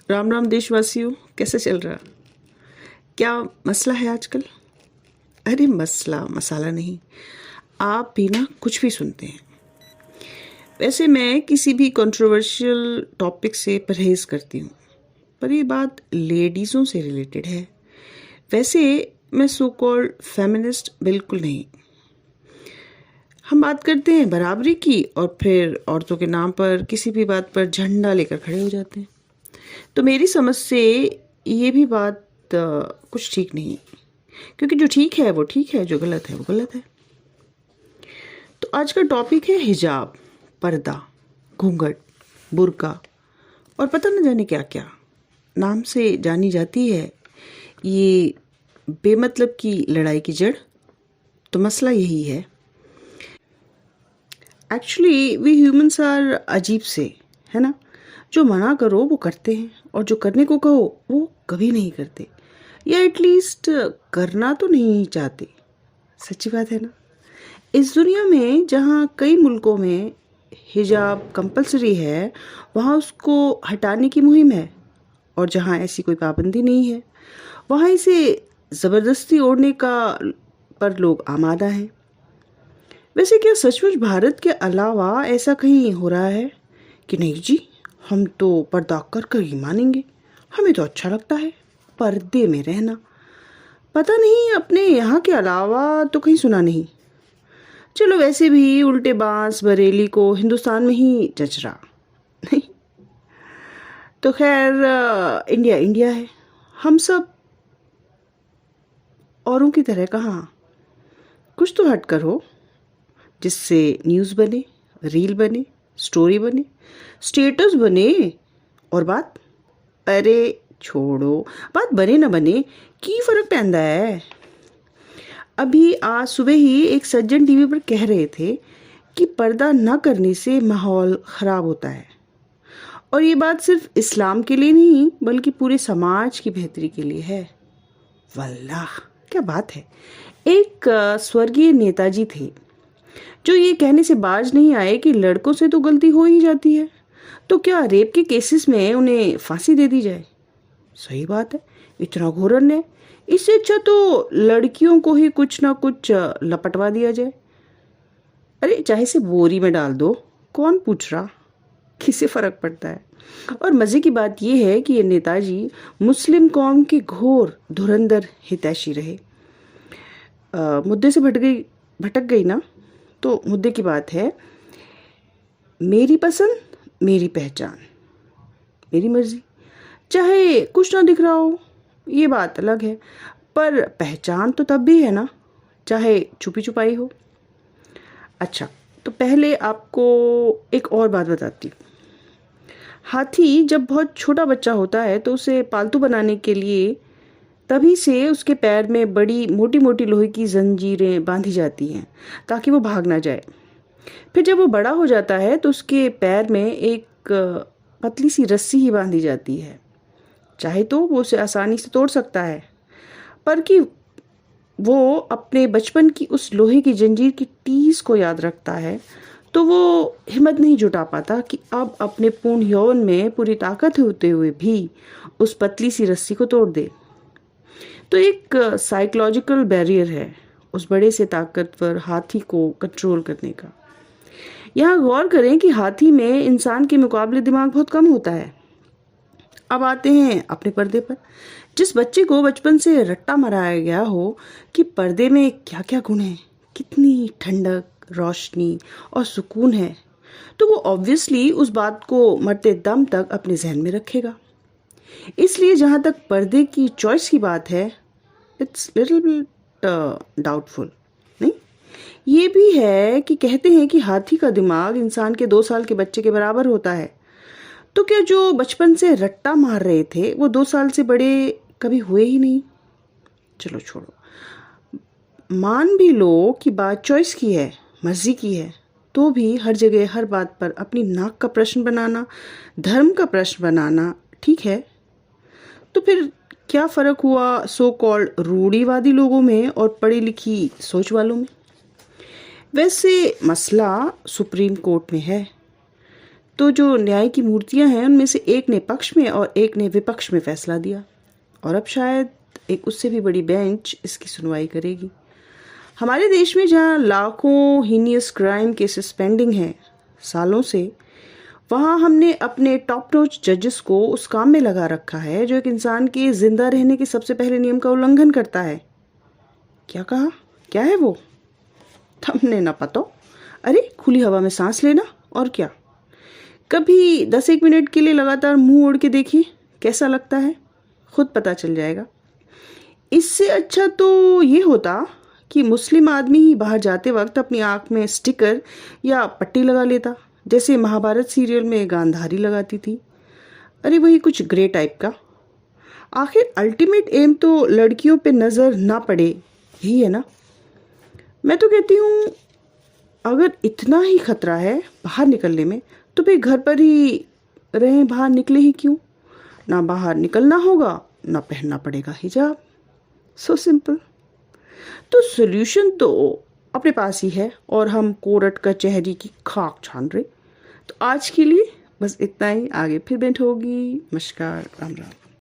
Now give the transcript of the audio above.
राम राम देशवासियों, कैसे चल रहा? क्या मसला है आजकल? अरे मसला मसाला नहीं, आप भी ना कुछ भी सुनते हैं। वैसे मैं किसी भी कंट्रोवर्शियल टॉपिक से परहेज़ करती हूँ, पर ये बात लेडीज़ों से रिलेटेड है। वैसे मैं सो कॉल्ड फेमिनिस्ट बिल्कुल नहीं। हम बात करते हैं बराबरी की और फिर औरतों के नाम पर किसी भी बात पर झंडा लेकर खड़े हो जाते हैं। तो मेरी समझ से ये भी बात कुछ ठीक नहीं, क्योंकि जो ठीक है वो ठीक है, जो गलत है वो गलत है। तो आज का टॉपिक है हिजाब, पर्दा, घूंघट, बुर्का और पता न जाने क्या क्या नाम से जानी जाती है ये बेमतलब की लड़ाई की जड़। तो मसला यही है, एक्चुअली वी ह्यूमंस आर अजीब से, है ना। जो मना करो वो करते हैं और जो करने को कहो वो कभी नहीं करते, या एटलीस्ट करना तो नहीं चाहते। सच्ची बात है ना। इस दुनिया में जहाँ कई मुल्कों में हिजाब कंपलसरी है, वहाँ उसको हटाने की मुहिम है, और जहाँ ऐसी कोई पाबंदी नहीं है वहाँ इसे ज़बरदस्ती ओढ़ने का पर लोग आमादा हैं। वैसे क्या सचमुच भारत के अलावा ऐसा कहीं हो रहा है कि नहीं जी, हम तो पर्दा कर ही मानेंगे, हमें तो अच्छा लगता है पर्दे में रहना। पता नहीं, अपने यहाँ के अलावा तो कहीं सुना नहीं। चलो वैसे भी उल्टे बांस बरेली को हिंदुस्तान में ही जच रहा नहीं। तो खैर, इंडिया इंडिया है, हम सब औरों की तरह कहाँ। कुछ तो हट कर हो जिससे न्यूज़ बने, रील बने, स्टोरी बने, स्टेटस बने और बात। अरे छोड़ो, बात बने ना बने की फर्क पैंदा है। अभी आज सुबह ही एक सज्जन टीवी पर कह रहे थे कि पर्दा न करने से माहौल ख़राब होता है, और ये बात सिर्फ इस्लाम के लिए नहीं बल्कि पूरे समाज की बेहतरी के लिए है। वल्लाह क्या बात है। एक स्वर्गीय नेताजी थे जो ये कहने से बाज नहीं आए कि लड़कों से तो गलती हो ही जाती है, तो क्या रेप के केसेस में उन्हें फांसी दे दी जाए। सही बात है, इतना घोर अन्याय, इससे अच्छा तो लड़कियों को ही कुछ ना कुछ लपटवा दिया जाए। अरे चाहे से बोरी में डाल दो, कौन पूछ रहा, किसे फर्क पड़ता है। और मज़े की बात यह है कि ये नेताजी मुस्लिम कौम के घोर धुरंधर हितैषी रहे। मुद्दे से भटक गई ना, तो मुद्दे की बात है, मेरी पसंद मेरी पहचान मेरी मर्जी। चाहे कुछ ना दिख रहा हो ये बात अलग है, पर पहचान तो तब भी है ना, चाहे छुपी छुपाई हो। अच्छा, तो पहले आपको एक और बात बताती हूँ। हाथी जब बहुत छोटा बच्चा होता है तो उसे पालतू बनाने के लिए तभी से उसके पैर में बड़ी मोटी मोटी लोहे की जंजीरें बांधी जाती हैं ताकि वो भाग ना जाए। फिर जब वो बड़ा हो जाता है तो उसके पैर में एक पतली सी रस्सी ही बांधी जाती है। चाहे तो वो उसे आसानी से तोड़ सकता है, पर कि वो अपने बचपन की उस लोहे की जंजीर की टीस को याद रखता है, तो वो हिम्मत नहीं जुटा पाता कि अब अपने पूर्ण यौवन में पूरी ताकत होते हुए भी उस पतली सी रस्सी को तोड़ दे। तो एक साइकोलॉजिकल बैरियर है उस बड़े से ताकतवर हाथी को कंट्रोल करने का। यहाँ गौर करें कि हाथी में इंसान के मुकाबले दिमाग बहुत कम होता है। अब आते हैं अपने पर्दे पर। जिस बच्चे को बचपन से रट्टा मराया गया हो कि पर्दे में क्या क्या गुण हैं, कितनी ठंडक, रोशनी और सुकून है, तो वो ऑब्वियसली उस बात को मरते दम तक अपने जहन में रखेगा। इसलिए जहाँ तक पर्दे की चॉइस की बात है, इट्स लिटिल बिट डाउटफुल। नहीं, ये भी है कि कहते हैं कि हाथी का दिमाग इंसान के 2 साल के बच्चे के बराबर होता है। तो क्या जो बचपन से रट्टा मार रहे थे वो 2 साल से बड़े कभी हुए ही नहीं? चलो छोड़ो, मान भी लो कि बात चॉइस की है, मर्जी की है, तो भी हर जगह हर बात पर अपनी नाक का प्रश्न बनाना, धर्म का प्रश्न बनाना ठीक है। तो फिर क्या फ़र्क हुआ सो कॉल्ड रूढ़िवादी लोगों में और पढ़ी लिखी सोच वालों में? वैसे मसला सुप्रीम कोर्ट में है, तो जो न्याय की मूर्तियां हैं उनमें से एक ने पक्ष में और एक ने विपक्ष में फैसला दिया, और अब शायद एक उससे भी बड़ी बेंच इसकी सुनवाई करेगी। हमारे देश में जहाँ लाखों हीनियस क्राइम केसेस पेंडिंग हैं सालों से, वहाँ हमने अपने टॉप नॉच जजेस को उस काम में लगा रखा है जो एक इंसान के जिंदा रहने के सबसे पहले नियम का उल्लंघन करता है। क्या कहा? क्या है वो? तुमने ना पता? अरे खुली हवा में सांस लेना, और क्या। कभी 10-1 मिनट के लिए लगातार मुंह ओढ़ के देखिए कैसा लगता है, खुद पता चल जाएगा। इससे अच्छा तो ये होता कि मुस्लिम आदमी ही बाहर जाते वक्त अपनी आंख में स्टिकर या पट्टी लगा लेता, जैसे महाभारत सीरियल में गांधारी लगाती थी। अरे वही कुछ ग्रे टाइप का। आखिर अल्टीमेट एम तो लड़कियों पे नज़र ना पड़े यही है ना। मैं तो कहती हूँ अगर इतना ही खतरा है बाहर निकलने में तो फिर घर पर ही रहें, बाहर निकले ही क्यों। ना बाहर निकलना होगा, ना पहनना पड़ेगा हिजाब। So simple. तो सॉल्यूशन तो अपने पास ही है और हम कोर्ट कचहरी की खाक छान रहे। तो आज के लिए बस इतना ही, आगे फिर भेंट होगी। नमस्कार, राम राम।